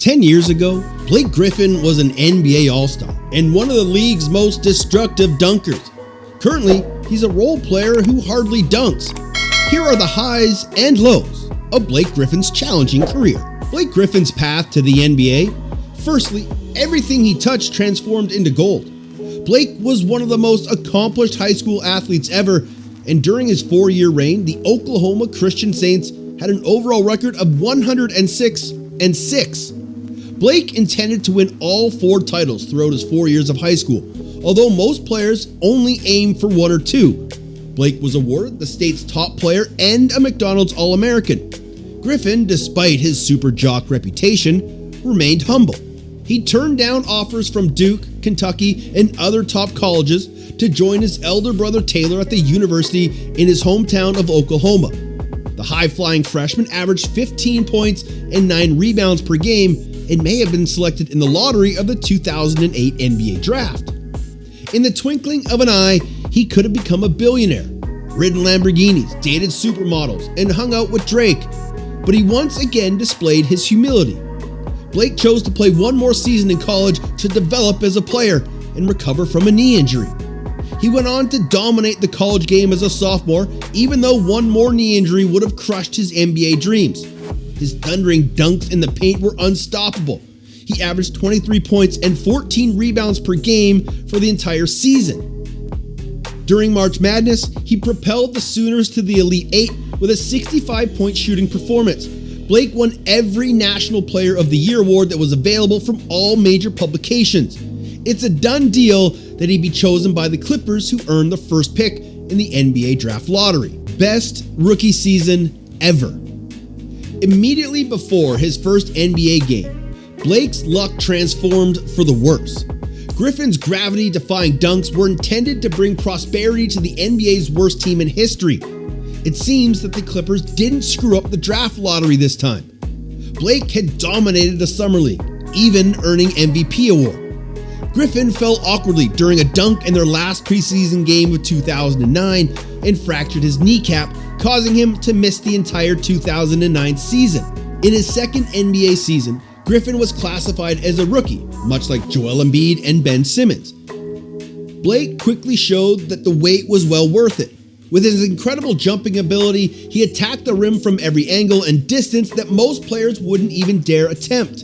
10 years ago, Blake Griffin was an NBA All-Star and one of the league's most destructive dunkers. Currently, he's a role player who hardly dunks. Here are the highs and lows of Blake Griffin's challenging career. Blake Griffin's path to the NBA. Firstly, everything he touched transformed into gold. Blake was one of the most accomplished high school athletes ever, and during his 4-year reign, the Oklahoma Christian Saints had an overall record of 106-6. Blake intended to win all 4 titles throughout his 4 years of high school, although most players only aim for 1 or 2. Blake was awarded the state's top player and a McDonald's All-American. Griffin, despite his super jock reputation, remained humble. He turned down offers from Duke, Kentucky, and other top colleges to join his elder brother Taylor at the university in his hometown of Oklahoma. The high-flying freshman averaged 15 points and 9 rebounds per game and may have been selected in the lottery of the 2008 NBA draft. In the twinkling of an eye, he could have become a billionaire, ridden Lamborghinis, dated supermodels, and hung out with Drake. But he once again displayed his humility. Blake chose to play 1 more season in college to develop as a player and recover from a knee injury. He went on to dominate the college game as a sophomore, even though 1 more knee injury would have crushed his NBA dreams. His thundering dunks in the paint were unstoppable. He averaged 23 points and 14 rebounds per game for the entire season. During March Madness, he propelled the Sooners to the Elite 8 with a 65-point shooting performance. Blake won every National Player of the Year award that was available from all major publications. It's a done deal that he'd be chosen by the Clippers, who earned the first pick in the NBA draft lottery. Best rookie season ever. Immediately before his first NBA game, Blake's luck transformed for the worse. Griffin's gravity-defying dunks were intended to bring prosperity to the NBA's worst team in history. It seems that the Clippers didn't screw up the draft lottery this time. Blake had dominated the Summer League, even earning MVP award. Griffin fell awkwardly during a dunk in their last preseason game of 2009 and fractured his kneecap, causing him to miss the entire 2009 season. In his second NBA season, Griffin was classified as a rookie, much like Joel Embiid and Ben Simmons. Blake quickly showed that the wait was well worth it. With his incredible jumping ability, he attacked the rim from every angle and distance that most players wouldn't even dare attempt.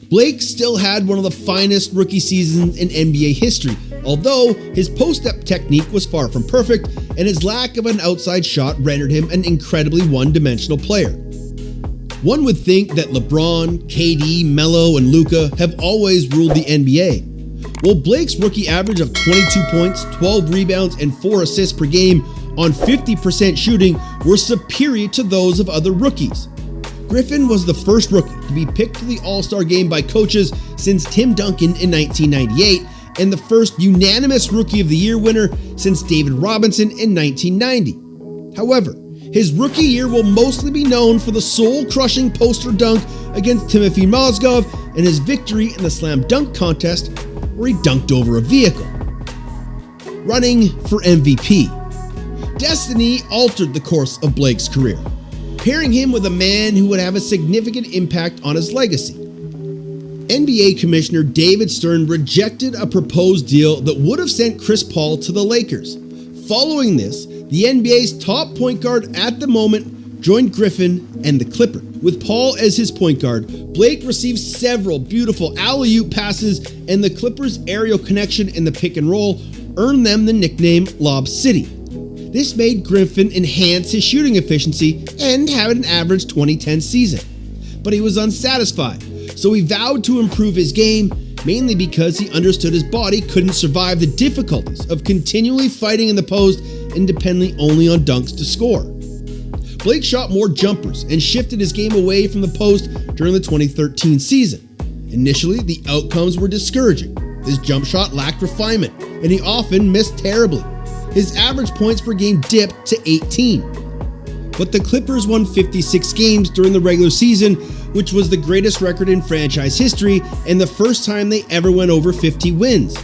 Blake still had one of the finest rookie seasons in NBA history, although his post-up technique was far from perfect and his lack of an outside shot rendered him an incredibly one-dimensional player. One would think that LeBron, KD, Melo, and Luka have always ruled the NBA. Well, Blake's rookie average of 22 points, 12 rebounds, and 4 assists per game on 50% shooting were superior to those of other rookies. Griffin was the first rookie to be picked to the All-Star game by coaches since Tim Duncan in 1998, and the first unanimous Rookie of the Year winner since David Robinson in 1990. However, his rookie year will mostly be known for the soul-crushing poster dunk against Timothy Mozgov and his victory in the slam dunk contest where he dunked over a vehicle. Running for MVP. Destiny altered the course of Blake's career, pairing him with a man who would have a significant impact on his legacy. NBA Commissioner David Stern rejected a proposed deal that would have sent Chris Paul to the Lakers. Following this, the NBA's top point guard at the moment joined Griffin and the Clippers. With Paul as his point guard, Blake received several beautiful alley-oop passes, and the Clippers' aerial connection in the pick and roll earned them the nickname Lob City. This made Griffin enhance his shooting efficiency and have an average 2010 season. But he was unsatisfied, so he vowed to improve his game, mainly because he understood his body couldn't survive the difficulties of continually fighting in the post and depending only on dunks to score. Blake shot more jumpers and shifted his game away from the post during the 2013 season. Initially, the outcomes were discouraging. His jump shot lacked refinement, and he often missed terribly. His average points per game dipped to 18. But the Clippers won 56 games during the regular season, which was the greatest record in franchise history and the first time they ever went over 50 wins.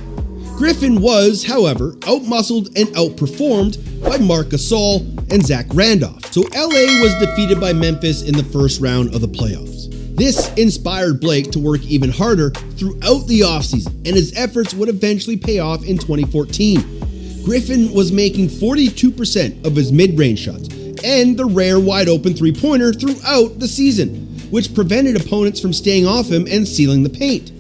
Griffin was, however, outmuscled and outperformed by Marc Gasol and Zach Randolph, so LA was defeated by Memphis in the first round of the playoffs. This inspired Blake to work even harder throughout the offseason, and his efforts would eventually pay off in 2014. Griffin was making 42% of his mid-range shots and the rare wide-open three-pointer throughout the season, which prevented opponents from staying off him and sealing the paint.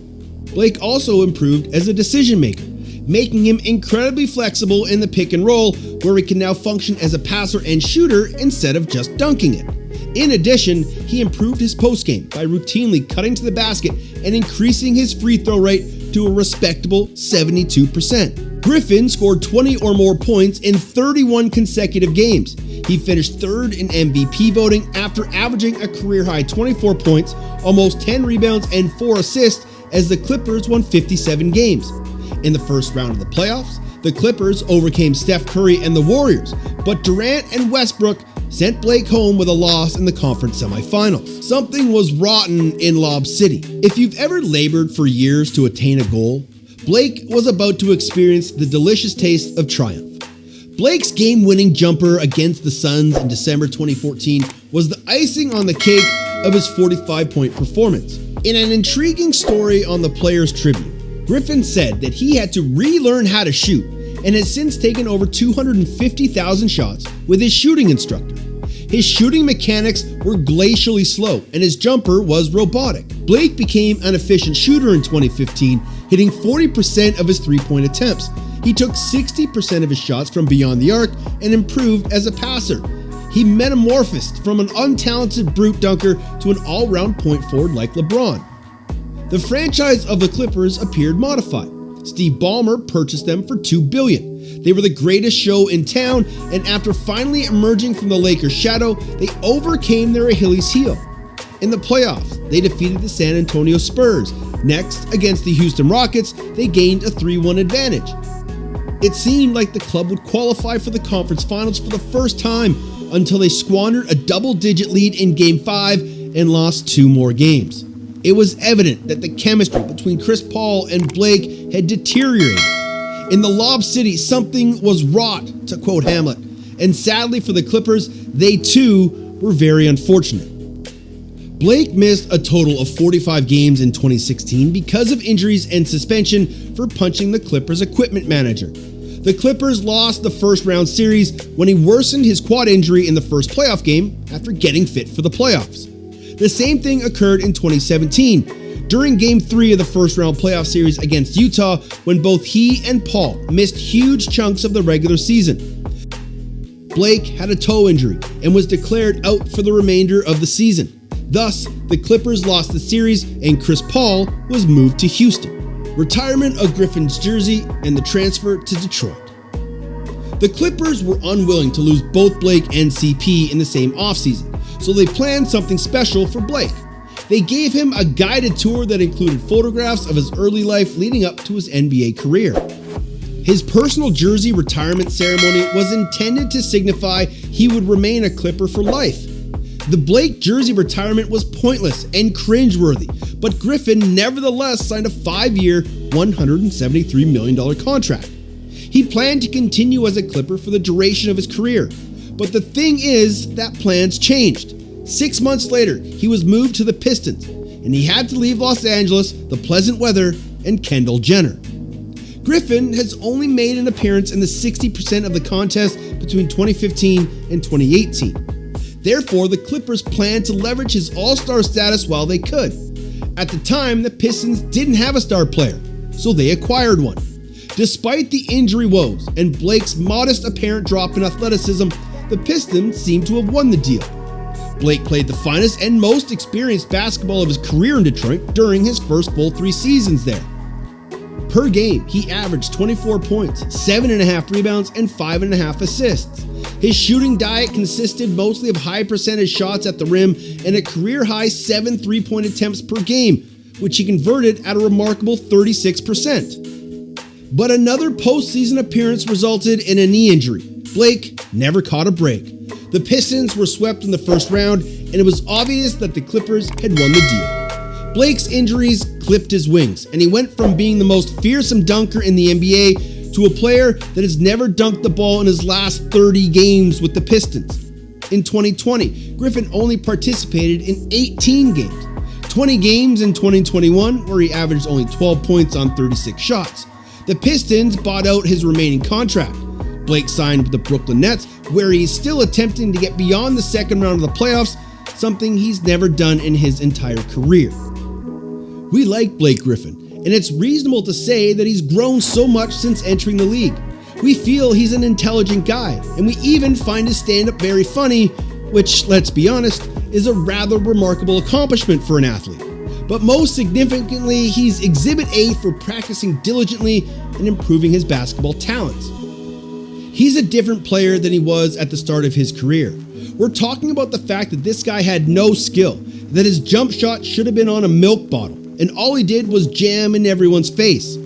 Blake also improved as a decision-maker, making him incredibly flexible in the pick and roll, where he can now function as a passer and shooter instead of just dunking it. In addition, he improved his postgame by routinely cutting to the basket and increasing his free throw rate to a respectable 72%. Griffin scored 20 or more points in 31 consecutive games. He finished third in MVP voting after averaging a career-high 24 points, almost 10 rebounds, and 4 assists as the Clippers won 57 games. In the first round of the playoffs, the Clippers overcame Steph Curry and the Warriors, but Durant and Westbrook sent Blake home with a loss in the conference semifinals. Something was rotten in Lob City. If you've ever labored for years to attain a goal, Blake was about to experience the delicious taste of triumph. Blake's game-winning jumper against the Suns in December 2014 was the icing on the cake of his 45-point performance. In an intriguing story on the Players Tribune, Griffin said that he had to relearn how to shoot and has since taken over 250,000 shots with his shooting instructor. His shooting mechanics were glacially slow and his jumper was robotic. Blake became an efficient shooter in 2015, hitting 40% of his three-point attempts. He took 60% of his shots from beyond the arc and improved as a passer. He metamorphosed from an untalented brute dunker to an all-round point forward like LeBron. The franchise of the Clippers appeared modified. Steve Ballmer purchased them for $2 billion. They were the greatest show in town, and after finally emerging from the Lakers' shadow, they overcame their Achilles heel. In the playoffs, they defeated the San Antonio Spurs. Next, against the Houston Rockets, they gained a 3-1 advantage. It seemed like the club would qualify for the conference finals for the first time until they squandered a double-digit lead in Game 5 and lost 2 more games. It was evident that the chemistry between Chris Paul and Blake had deteriorated. In the Lob City, something was wrought, to quote Hamlet, and sadly for the Clippers, they too were very unfortunate. Blake missed a total of 45 games in 2016 because of injuries and suspension for punching the Clippers' equipment manager. The Clippers lost the first round series when he worsened his quad injury in the first playoff game after getting fit for the playoffs. The same thing occurred in 2017, during Game 3 of the first round playoff series against Utah, when both he and Paul missed huge chunks of the regular season. Blake had a toe injury and was declared out for the remainder of the season. Thus, the Clippers lost the series and Chris Paul was moved to Houston. Retirement of Griffin's jersey and the transfer to Detroit. The Clippers were unwilling to lose both Blake and CP in the same offseason, so they planned something special for Blake. They gave him a guided tour that included photographs of his early life leading up to his NBA career. His personal jersey retirement ceremony was intended to signify he would remain a Clipper for life. The Blake jersey retirement was pointless and cringeworthy, but Griffin nevertheless signed a 5-year, $173 million contract. He planned to continue as a Clipper for the duration of his career, but the thing is that plans changed. 6 months later, he was moved to the Pistons, and he had to leave Los Angeles, the pleasant weather, and Kendall Jenner. Griffin has only made an appearance in the 60% of the contest between 2015 and 2018. Therefore, the Clippers planned to leverage his all-star status while they could. At the time, the Pistons didn't have a star player, so they acquired one. Despite the injury woes and Blake's modest apparent drop in athleticism, the Pistons seemed to have won the deal. Blake played the finest and most experienced basketball of his career in Detroit during his first full 3 seasons there. Per game, he averaged 24 points, 7.5 rebounds, and 5.5 assists. His shooting diet consisted mostly of high percentage shots at the rim and a career-high 7 3-point attempts per game, which he converted at a remarkable 36%. But another postseason appearance resulted in a knee injury. Blake never caught a break. The Pistons were swept in the first round, and it was obvious that the Clippers had won the deal. Blake's injuries clipped his wings, and he went from being the most fearsome dunker in the NBA to a player that has never dunked the ball in his last 30 games with the Pistons. In 2020, Griffin only participated in 18 games. 20 games in 2021 where he averaged only 12 points on 36 shots. The Pistons bought out his remaining contract. Blake signed with the Brooklyn Nets, where he's still attempting to get beyond the second round of the playoffs, something he's never done in his entire career. We like Blake Griffin, and it's reasonable to say that he's grown so much since entering the league. We feel he's an intelligent guy, and we even find his stand-up very funny, which, let's be honest, is a rather remarkable accomplishment for an athlete. But most significantly, he's Exhibit A for practicing diligently and improving his basketball talents. He's a different player than he was at the start of his career. We're talking about the fact that this guy had no skill, that his jump shot should have been on a milk bottle, and all he did was jam in everyone's face.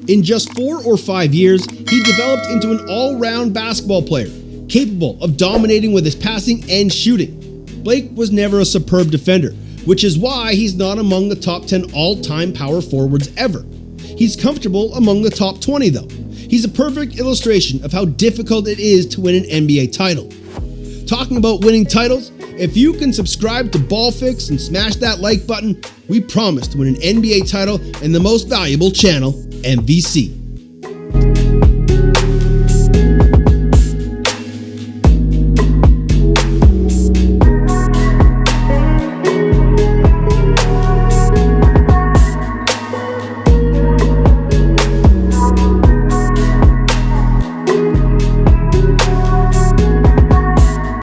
In just 4 or 5 years, he developed into an all-round basketball player, capable of dominating with his passing and shooting. Blake was never a superb defender, which is why he's not among the top 10 all-time power forwards ever. He's comfortable among the top 20 though. He's a perfect illustration of how difficult it is to win an NBA title. Talking about winning titles, if you can subscribe to BallFlix and smash that like button, we promise to win an NBA title and the most valuable channel, MVC.